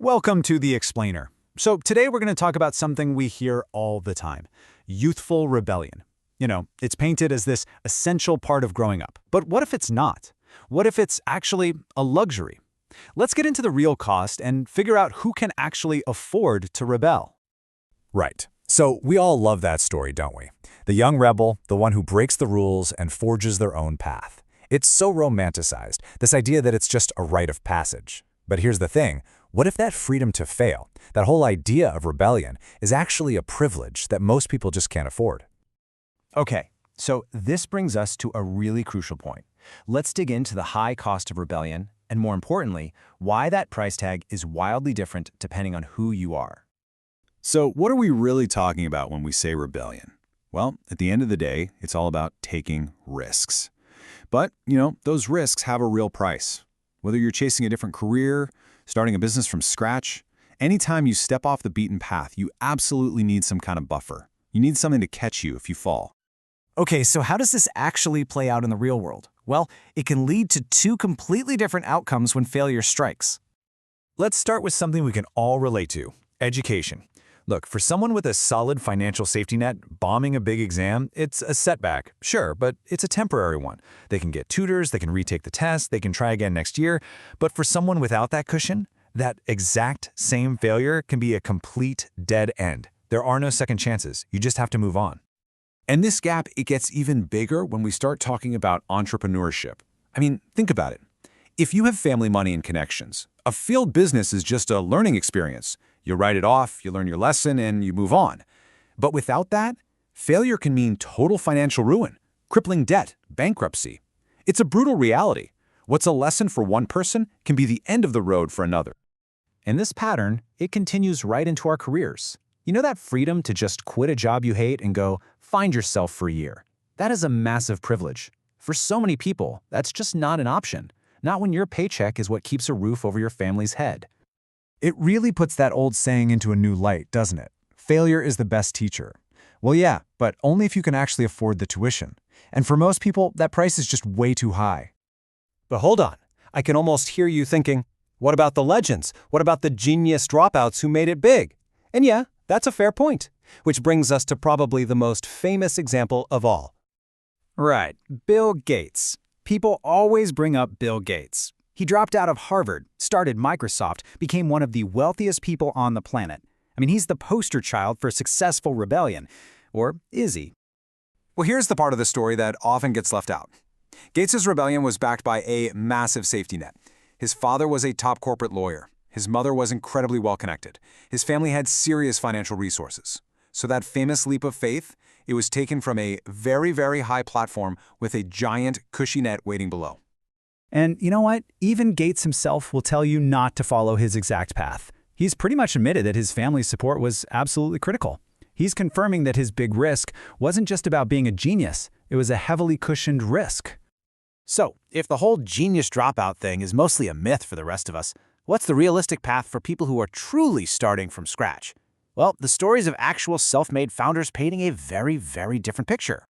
Welcome to The Explainer. So today we're going to talk about something we hear all the time, youthful rebellion. It's painted as this essential part of growing up. But what if it's not? What if it's actually a luxury? Let's get into the real cost and figure out who can actually afford to rebel. Right. So we all love that story, don't we? The young rebel, the one who breaks the rules and forges their own path. It's so romanticized, this idea that it's just a rite of passage. But here's the thing. What if that freedom to fail, that whole idea of rebellion, is actually a privilege that most people just can't afford? Okay, so this brings us to a really crucial point. Let's dig into the high cost of rebellion, and more importantly, why that price tag is wildly different depending on who you are. So what are we really talking about when we say rebellion? Well, at the end of the day, it's all about taking risks. But, those risks have a real price. Whether you're chasing a different career, starting a business from scratch, anytime you step off the beaten path, you absolutely need some kind of buffer. You need something to catch you if you fall. Okay, so how does this actually play out in the real world? Well, it can lead to two completely different outcomes when failure strikes. Let's start with something we can all relate to, education. Look, for someone with a solid financial safety net, bombing a big exam, it's a setback, sure, but it's a temporary one. They can get tutors, they can retake the test, they can try again next year. But for someone without that cushion, that exact same failure can be a complete dead end. There are no second chances. You just have to move on. And this gap, it gets even bigger when we start talking about entrepreneurship. I mean, think about it. If you have family money and connections, a failed business is just a learning experience. You write it off, you learn your lesson, and you move on. But without that, failure can mean total financial ruin, crippling debt, bankruptcy. It's a brutal reality. What's a lesson for one person can be the end of the road for another. And this pattern, it continues right into our careers. You know that freedom to just quit a job you hate and go find yourself for a year? That is a massive privilege. For so many people, that's just not an option. Not when your paycheck is what keeps a roof over your family's head. It really puts that old saying into a new light, doesn't it? Failure is the best teacher. Well, yeah, but only if you can actually afford the tuition. And for most people, that price is just way too high. But hold on, I can almost hear you thinking, what about the legends? What about the genius dropouts who made it big? And yeah, that's a fair point, which brings us to probably the most famous example of all. Right, Bill Gates. People always bring up Bill Gates. He dropped out of Harvard, started Microsoft, became one of the wealthiest people on the planet. I mean, he's the poster child for successful rebellion. Or is he? Well, here's the part of the story that often gets left out. Gates's rebellion was backed by a massive safety net. His father was a top corporate lawyer. His mother was incredibly well-connected. His family had serious financial resources. So that famous leap of faith, it was taken from a very, very high platform with a giant, cushy net waiting below. And you know what? Even Gates himself will tell you not to follow his exact path. He's pretty much admitted that his family's support was absolutely critical. He's confirming that his big risk wasn't just about being a genius. It was a heavily cushioned risk. So, if the whole genius dropout thing is mostly a myth for the rest of us, what's the realistic path for people who are truly starting from scratch? Well, the stories of actual self-made founders painting a very, very different picture.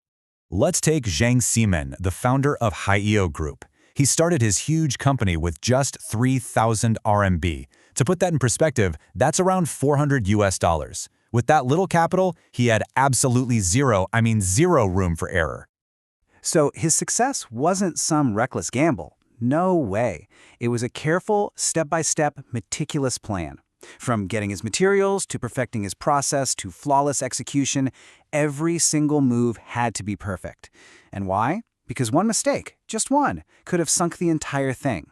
Let's take Zhang Ximen, the founder of Haiyou Group. He started his huge company with just 3,000 RMB. To put that in perspective, that's around $400 US. With that little capital, he had absolutely zero room for error. So his success wasn't some reckless gamble. No way. It was a careful, step-by-step, meticulous plan. From getting his materials to perfecting his process to flawless execution, every single move had to be perfect. And why? Because one mistake, just one, could have sunk the entire thing.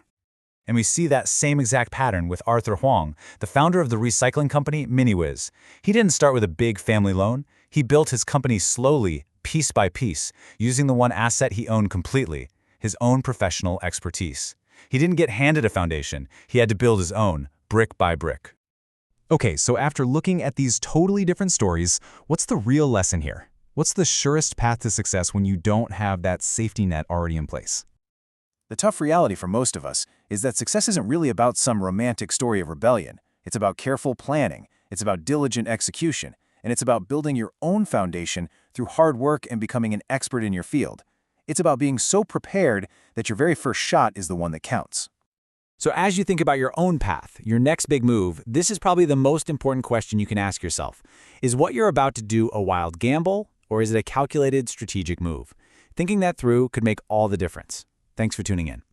And we see that same exact pattern with Arthur Huang, the founder of the recycling company MiniWiz. He didn't start with a big family loan. He built his company slowly, piece by piece, using the one asset he owned completely, his own professional expertise. He didn't get handed a foundation. He had to build his own, brick by brick. Okay, so after looking at these totally different stories, what's the real lesson here? What's the surest path to success when you don't have that safety net already in place? The tough reality for most of us is that success isn't really about some romantic story of rebellion. It's about careful planning, it's about diligent execution, and it's about building your own foundation through hard work and becoming an expert in your field. It's about being so prepared that your very first shot is the one that counts. So as you think about your own path, your next big move, this is probably the most important question you can ask yourself. Is what you're about to do a wild gamble, or is it a calculated strategic move? Thinking that through could make all the difference. Thanks for tuning in.